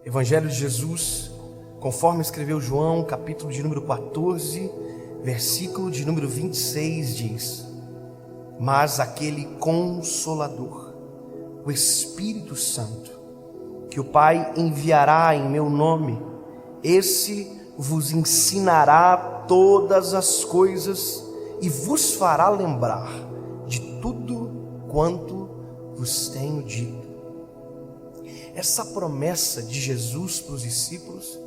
Evangelho de Jesus, conforme escreveu João, capítulo de número 14, versículo de número 26, diz: mas aquele Consolador, o Espírito Santo, que o Pai enviará em meu nome, esse vos ensinará todas as coisas e vos fará lembrar de tudo quanto vos tenho dito. Essa promessa de Jesus para os discípulos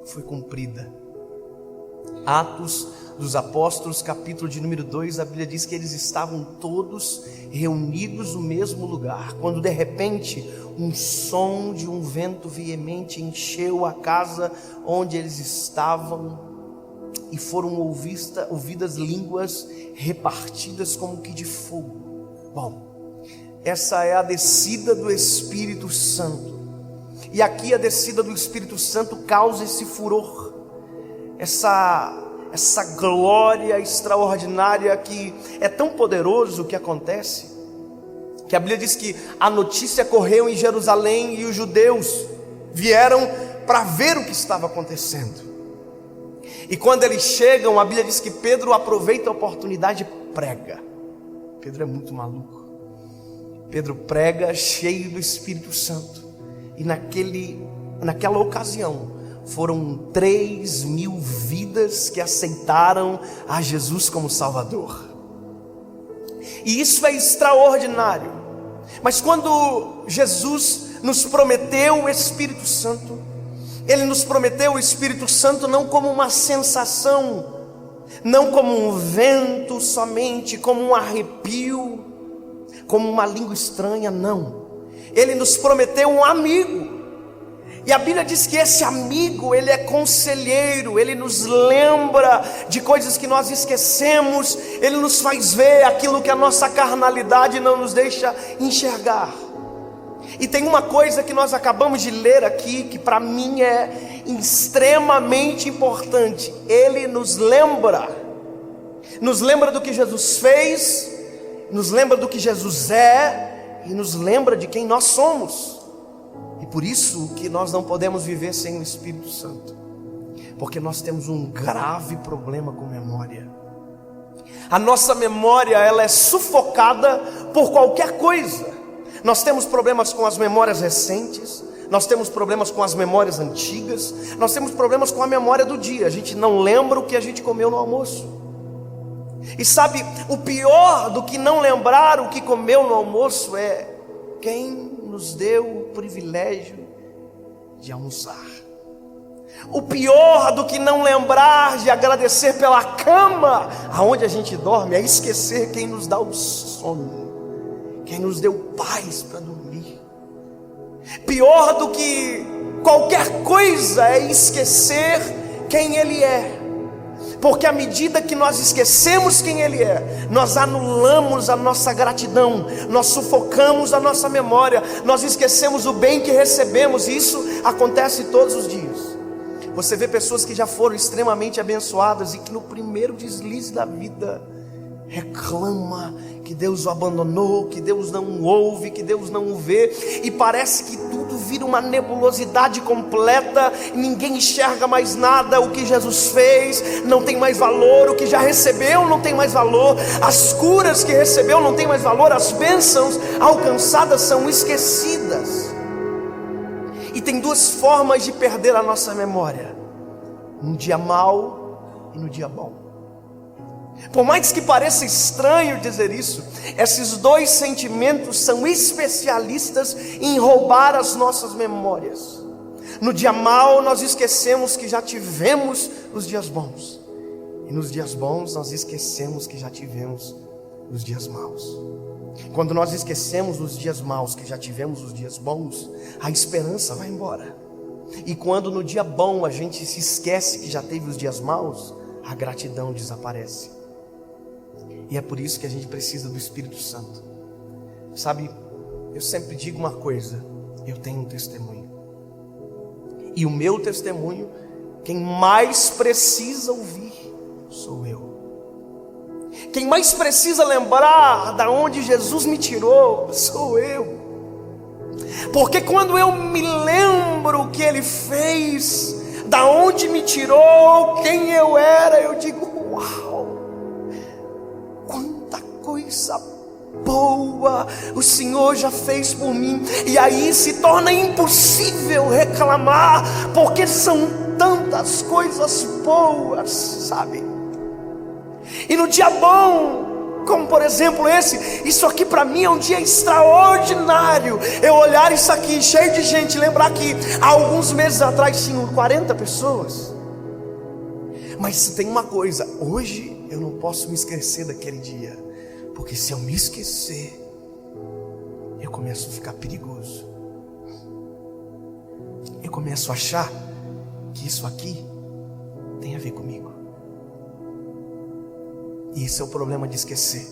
foi cumprida. Atos dos Apóstolos, capítulo de número 2, a Bíblia diz que eles estavam todos reunidos no mesmo lugar, quando de repente um som de um vento veemente encheu a casa onde eles estavam, e foram ouvidas línguas repartidas como que de fogo. Bom, essa é a descida do Espírito Santo, e aqui a descida do Espírito Santo causa esse furor, essa glória extraordinária, que é tão poderoso o que acontece, que a Bíblia diz que a notícia correu em Jerusalém e os judeus vieram para ver o que estava acontecendo. E quando eles chegam, a Bíblia diz que Pedro aproveita a oportunidade e prega. Pedro é muito maluco. Pedro prega cheio do Espírito Santo, e naquela ocasião foram 3.000 vidas que aceitaram a Jesus como Salvador. E isso é extraordinário. Mas quando Jesus nos prometeu o Espírito Santo, Ele nos prometeu o Espírito Santo não como uma sensação, não como um vento somente, como um arrepio, como uma língua estranha, não. Ele nos prometeu um amigo. E a Bíblia diz que esse amigo, ele é conselheiro, ele nos lembra de coisas que nós esquecemos, ele nos faz ver aquilo que a nossa carnalidade não nos deixa enxergar. E tem uma coisa que nós acabamos de ler aqui, que para mim é extremamente importante. Ele nos lembra do que Jesus fez, nos lembra do que Jesus é, e nos lembra de quem nós somos. E por isso que nós não podemos viver sem o Espírito Santo, porque nós temos um grave problema com memória. A nossa memória, ela é sufocada por qualquer coisa. Nós temos problemas com as memórias recentes, nós temos problemas com as memórias antigas, nós temos problemas com a memória do dia. A gente não lembra o que a gente comeu no almoço. E sabe, o pior do que não lembrar o que comeu no almoço é quem nos deu o privilégio de almoçar. O pior do que não lembrar de agradecer pela cama aonde a gente dorme é esquecer quem nos dá o sono, quem nos deu paz para dormir. Pior do que qualquer coisa é esquecer quem Ele é. Porque à medida que nós esquecemos quem Ele é, nós anulamos a nossa gratidão, nós sufocamos a nossa memória, nós esquecemos o bem que recebemos, e isso acontece todos os dias. Você vê pessoas que já foram extremamente abençoadas e que no primeiro deslize da vida reclama que Deus o abandonou, que Deus não o ouve, que Deus não o vê, e parece que tudo vira uma nebulosidade completa, ninguém enxerga mais nada. O que Jesus fez não tem mais valor, o que já recebeu não tem mais valor, as curas que recebeu não tem mais valor, as bênçãos alcançadas são esquecidas. E tem duas formas de perder a nossa memória: no dia mau e no dia bom. Por mais que pareça estranho dizer isso, esses dois sentimentos são especialistas em roubar as nossas memórias. No dia mau nós esquecemos que já tivemos os dias bons, e nos dias bons nós esquecemos que já tivemos os dias maus. Quando nós esquecemos os dias maus que já tivemos os dias bons, a esperança vai embora. E quando no dia bom a gente se esquece que já teve os dias maus, a gratidão desaparece. E é por isso que a gente precisa do Espírito Santo. Sabe, eu sempre digo uma coisa: eu tenho um testemunho, e o meu testemunho, quem mais precisa ouvir sou eu. Quem mais precisa lembrar da onde Jesus me tirou sou eu. Porque quando eu me lembro o que Ele fez, da onde me tirou, quem eu era, eu digo: uau, quanta coisa boa o Senhor já fez por mim. E aí se torna impossível reclamar, porque são tantas coisas boas, sabe? E no dia bom, como por exemplo esse, isso aqui para mim é um dia extraordinário. Eu olhar isso aqui cheio de gente, lembrar que há alguns meses atrás tinham 40 pessoas. Mas tem uma coisa, hoje eu não posso me esquecer daquele dia, porque se eu me esquecer, eu começo a ficar perigoso. Eu começo a achar que isso aqui tem a ver comigo. E esse é o problema de esquecer.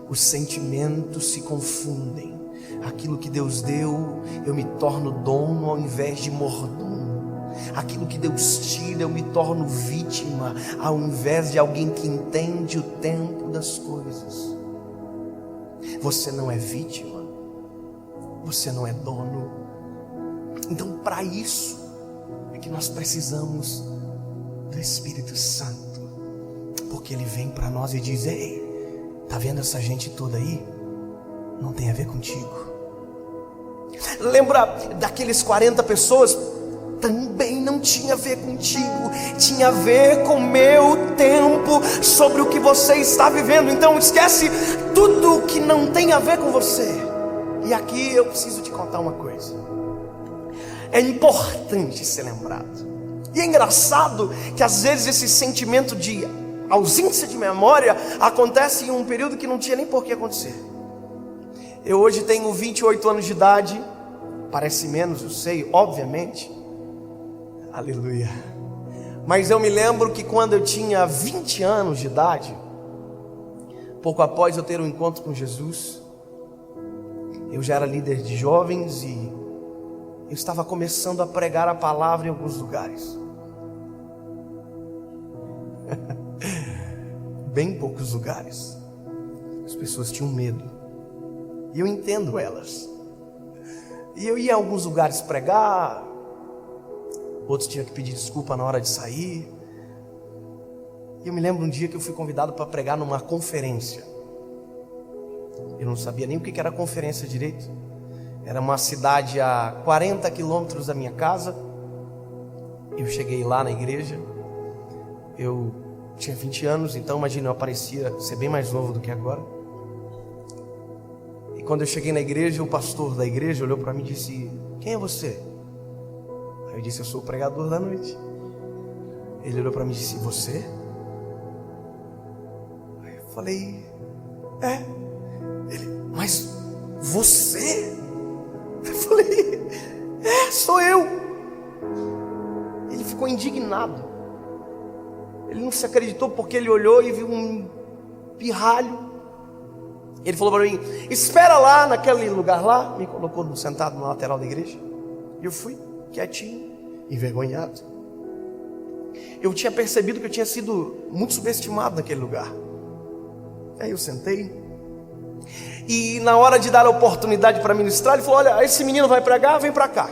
Os sentimentos se confundem. Aquilo que Deus deu, eu me torno dono ao invés de mordomo. Aquilo que Deus tira, eu me torno vítima ao invés de alguém que entende o tempo das coisas. Você não é vítima, você não é dono. Então, para isso é que nós precisamos do Espírito Santo, porque Ele vem para nós e diz: ei, tá vendo essa gente toda aí? Não tem a ver contigo. Lembra daqueles 40 pessoas? Também não tinha a ver contigo, tinha a ver com o meu tempo, sobre o que você está vivendo. Então esquece tudo que não tem a ver com você. E aqui eu preciso te contar uma coisa. É importante ser lembrado. E é engraçado que às vezes esse sentimento de ausência de memória acontece em um período que não tinha nem por que acontecer. Eu hoje tenho 28 anos de idade. Parece menos, eu sei, obviamente. Aleluia. Mas eu me lembro que quando eu tinha 20 anos de idade, pouco após eu ter um encontro com Jesus, eu já era líder de jovens e eu estava começando a pregar a palavra em alguns lugares. Bem poucos lugares. As pessoas tinham medo. E eu entendo elas. E eu ia a alguns lugares pregar, outros tinham que pedir desculpa na hora de sair. E eu me lembro um dia que eu fui convidado para pregar numa conferência. Eu não sabia nem o que era conferência direito. Era uma cidade a 40 quilômetros da minha casa. Eu cheguei lá na igreja. Eu tinha 20 anos, então imagina, eu parecia ser bem mais novo do que agora. E quando eu cheguei na igreja, o pastor da igreja olhou para mim e disse: quem é você? Aí eu disse: eu sou o pregador da noite. Ele olhou para mim e disse: você? Aí eu falei: é. Ele: mas você? Eu falei: é, sou eu. Ele ficou indignado. Ele não se acreditou, porque ele olhou e viu um pirralho. Ele falou para mim: espera lá naquele lugar lá. Me colocou sentado na lateral da igreja. E eu fui quietinho, envergonhado. Eu tinha percebido que eu tinha sido muito subestimado naquele lugar. Aí eu sentei. E na hora de dar a oportunidade para ministrar, ele falou: olha, esse menino vai pregar, vem para cá.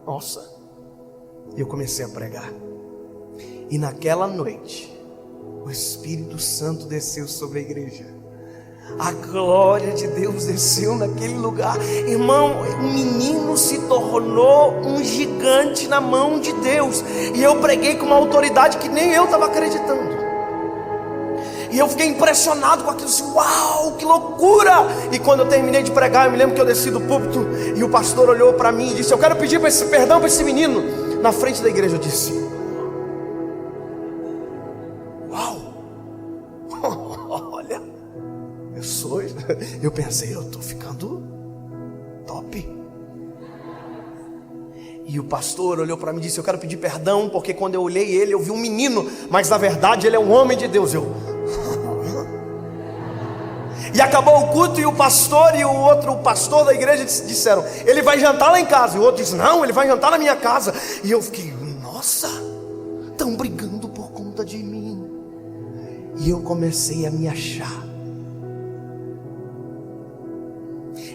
Nossa. E eu comecei a pregar. E naquela noite, o Espírito Santo desceu sobre a igreja. A glória de Deus desceu naquele lugar. Irmão, o menino se tornou um gigante na mão de Deus. E eu preguei com uma autoridade que nem eu estava acreditando. E eu fiquei impressionado com aquilo, assim: uau, que loucura! E quando eu terminei de pregar, eu me lembro que eu desci do púlpito e o pastor olhou para mim e disse: eu quero pedir perdão para esse menino. Na frente da igreja eu disse: uau! Olha, eu pensei, eu estou ficando top. E o pastor olhou para mim e disse: eu quero pedir perdão, porque quando eu olhei ele, eu vi um menino, mas na verdade ele é um homem de Deus. E acabou o culto e o pastor e o pastor da igreja disseram: ele vai jantar lá em casa. E o outro disse: não, ele vai jantar na minha casa. E eu fiquei: nossa, estão brigando por conta de mim. E eu comecei a me achar.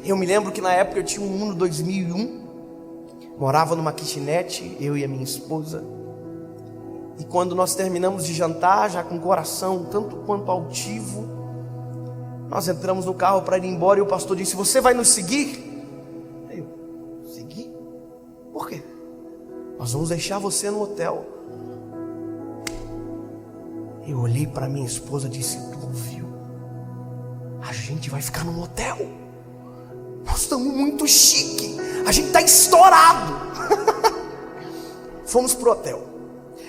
Eu me lembro que na época eu tinha um Uno 2001, morava numa kitnet, eu e a minha esposa. E quando nós terminamos de jantar, já com o coração tanto quanto altivo, nós entramos no carro para ir embora e o pastor disse: você vai nos seguir? Eu, seguir? Por quê? Nós vamos deixar você no hotel. Eu olhei para minha esposa e disse: tu ouviu? A gente vai ficar num hotel. Nós estamos muito chique. A gente está estourado. Fomos pro hotel.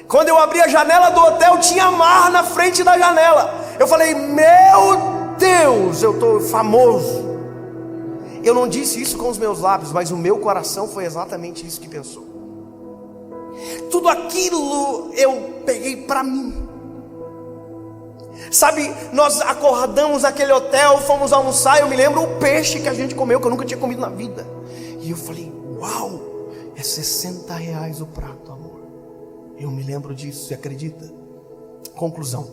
Quando eu abri a janela do hotel, tinha mar na frente da janela. Eu falei: meu Deus, eu estou famoso. Eu não disse isso com os meus lábios, mas o meu coração foi exatamente isso que pensou. Tudo aquilo eu peguei para mim. Sabe, nós acordamos naquele hotel, fomos almoçar. Eu me lembro o peixe que a gente comeu, que eu nunca tinha comido na vida. E eu falei: uau, é R$60 o prato, amor. Eu me lembro disso, você acredita? Conclusão: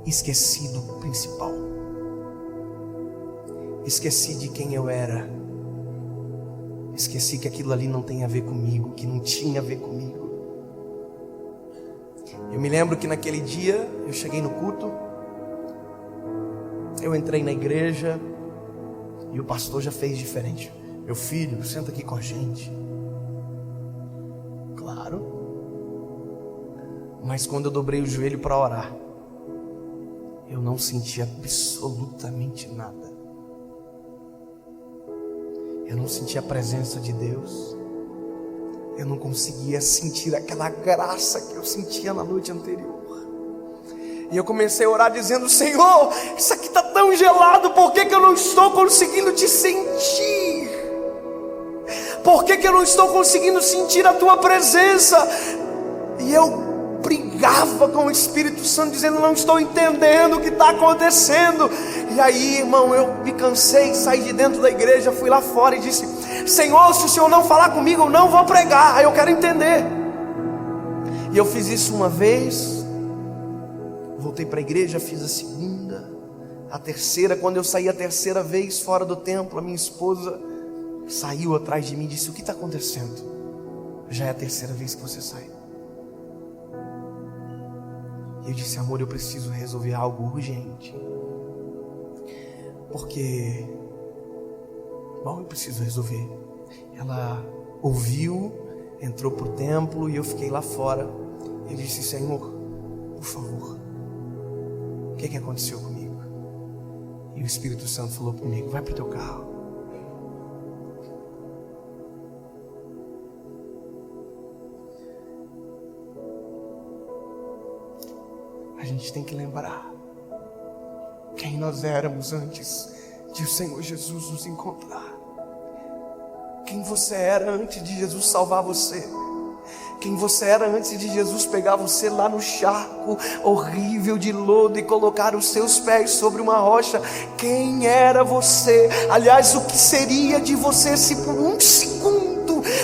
esqueci do principal. Esqueci de quem eu era. Esqueci que aquilo ali não tem a ver comigo, que não tinha a ver comigo. Eu me lembro que naquele dia eu cheguei no culto, eu entrei na igreja e o pastor já fez diferente. Meu filho, senta aqui com a gente. Claro. Mas quando eu dobrei o joelho para orar, eu não senti absolutamente nada. Eu não senti a presença de Deus. Eu não conseguia sentir aquela graça que eu sentia na noite anterior. E eu comecei a orar dizendo: Senhor, isso aqui está tão gelado, por que eu não estou conseguindo te sentir? Por que eu não estou conseguindo sentir a tua presença? E eu brigava com o Espírito Santo, dizendo: não estou entendendo o que está acontecendo. E aí, irmão, eu me cansei, saí de dentro da igreja, fui lá fora e disse: Senhor, se o Senhor não falar comigo, eu não vou pregar. Aí eu quero entender. E eu fiz isso uma vez, voltei para a igreja, fiz a segunda, a terceira. Quando eu saí a terceira vez fora do templo, a minha esposa saiu atrás de mim e disse: o que está acontecendo? Já é a terceira vez que você sai. E eu disse: amor, eu preciso resolver algo urgente. Porque, bom, eu preciso resolver. Ela ouviu, entrou para o templo e eu fiquei lá fora. Ele disse: Senhor, por favor, o que aconteceu comigo? E o Espírito Santo falou comigo: vai para o teu carro. A gente tem que lembrar quem nós éramos antes de o Senhor Jesus nos encontrar. Quem você era antes de Jesus salvar você. Quem você era antes de Jesus pegar você lá no charco horrível de lodo e colocar os seus pés sobre uma rocha. Quem era você? Aliás, o que seria de você se por um segundo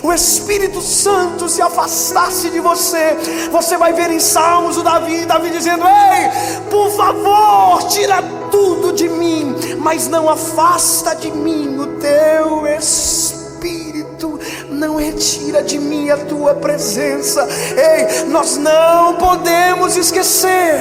o Espírito Santo se afastasse de você? Você vai ver em Salmos o Davi dizendo: ei, por favor, tira tudo de mim, mas não afasta de mim o teu Espírito, não retira de mim a tua presença. Ei, nós não podemos esquecer,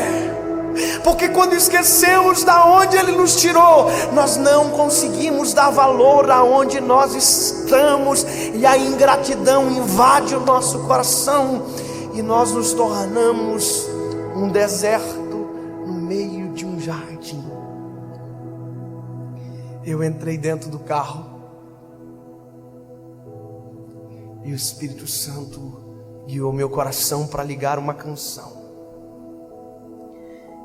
porque quando esquecemos da onde Ele nos tirou, nós não conseguimos dar valor aonde nós estamos, e a ingratidão invade o nosso coração, e nós nos tornamos um deserto no meio de um jardim. Eu entrei dentro do carro e o Espírito Santo guiou meu coração para ligar uma canção.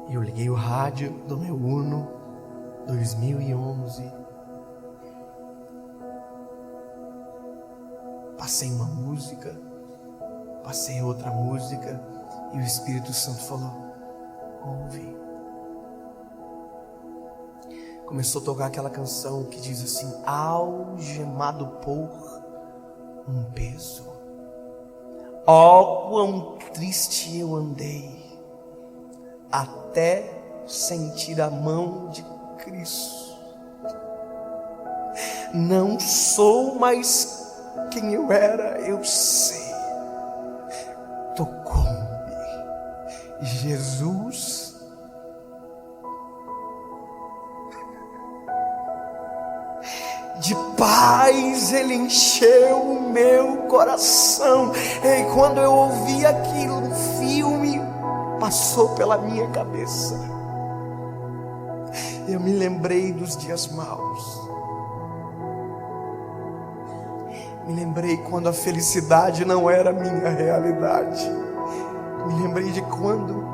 E eu liguei o rádio do meu Uno 2011. Passei uma música, passei outra música, e o Espírito Santo falou: ouve. Começou a tocar aquela canção que diz assim: algemado por um peso, ó quão triste eu andei, até sentir a mão de Cristo. Não sou mais quem eu era, eu sei. Tocou-me. Jesus de paz, Ele encheu o meu coração. E quando eu ouvi aquilo, um filme passou pela minha cabeça. Eu me lembrei dos dias maus. Me lembrei quando a felicidade não era minha realidade. Me lembrei de quando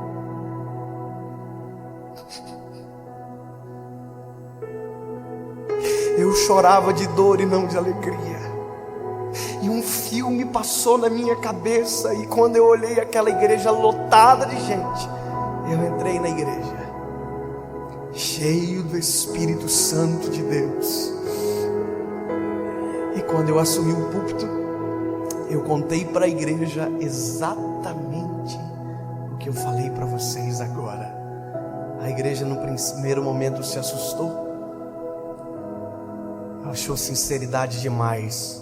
eu chorava de dor e não de alegria. E um filme passou na minha cabeça. E quando eu olhei aquela igreja lotada de gente, eu entrei na igreja, cheio do Espírito Santo de Deus. E quando eu assumi o púlpito, eu contei para a igreja exatamente o que eu falei para vocês agora. A igreja no primeiro momento se assustou, achou sinceridade demais,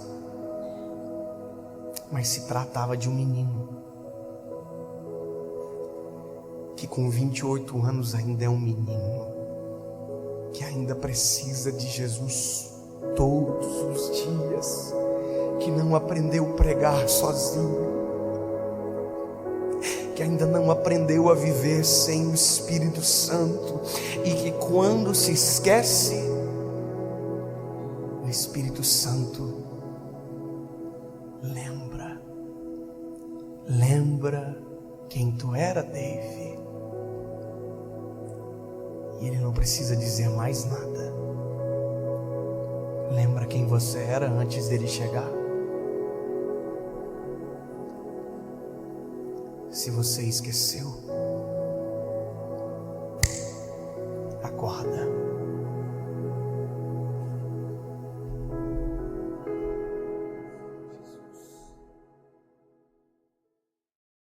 mas se tratava de um menino que com 28 anos ainda é um menino, que ainda precisa de Jesus todos os dias, que não aprendeu a pregar sozinho, que ainda não aprendeu a viver sem o Espírito Santo, e que quando se esquece, o Espírito Santo lembra quem tu era, Dave, e ele não precisa dizer mais nada. Lembra quem você era antes dele chegar? Se você esqueceu, acorda.